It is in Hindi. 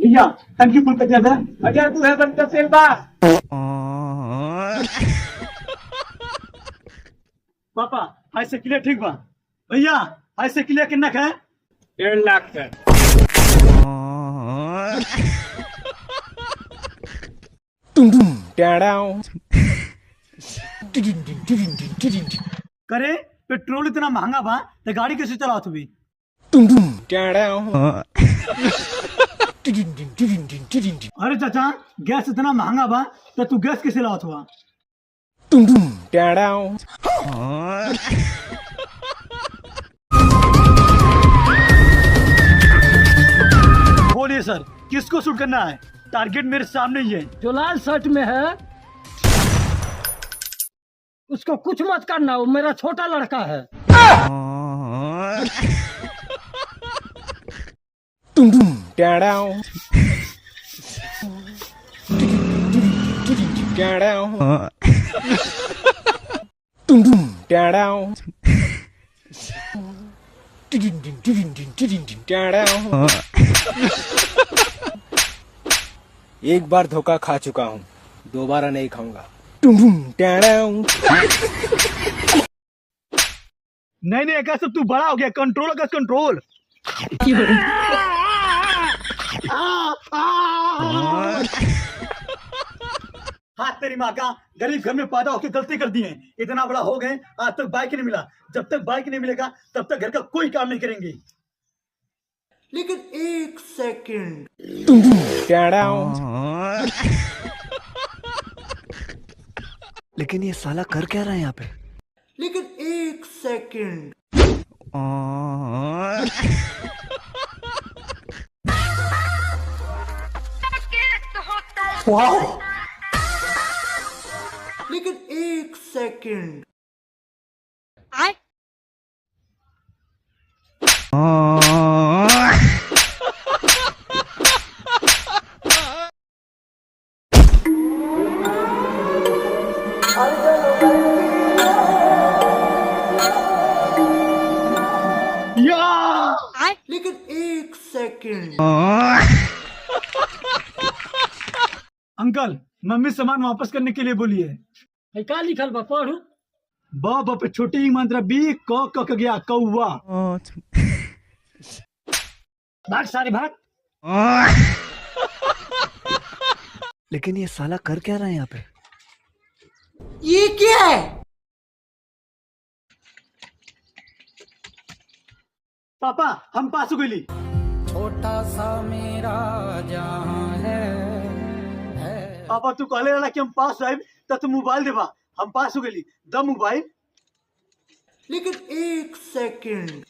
भैया टंकी फुल कर दिया अजय तू है बनकर सेल बा पापा ऐसे क्लियर ठीक बा भैया ऐसे क्लियर कितना है 1.5 लाख का। करे पेट्रोल इतना महंगा बा तो गाड़ी कैसे चलाओ भी अरे चाचा गैस इतना महंगा बा तो तू गैस कैसे लाओ हुआ बोलिए सर किसको शूट करना है टारगेट मेरे सामने ही है जो लाल शर्ट में है उसको कुछ मत करना, वो मेरा छोटा लड़का है। एक बार धोखा खा चुका हूँ, दोबारा नहीं खाऊंगा। नहीं नहीं सब तू बड़ा हो गया कंट्रोल का कंट्रोल हाथ तेरी माँ का गरीब घर में पैदा होकर गलती कर दी है इतना बड़ा हो गए आज तक बाइक नहीं मिला जब तक बाइक नहीं मिलेगा तब तक घर का कोई काम नहीं करेंगे लेकिन एक सेकंड लेकिन ये साला कर क्या रहा है यहाँ पे लेकिन एक सेकंड वाह लेकिन एक सेकंड लेकिन एक सेकंड अंकल मम्मी सामान वापस करने के लिए बोली है का लिखल बा पढ़ू। ब पे छोटी ही मात्रा बी क गया कौवा भाग सारे भाग लेकिन ये साला कर क्या रहा है यहाँ पे ये क्या है? पापा हम पास हो गई छोटा सा मेरा जहां है पापा तू कहले रहा कि हम पास आए तो तू मोबाइल देबा हम पास हो गई द मोबाइल लेकिन एक सेकंड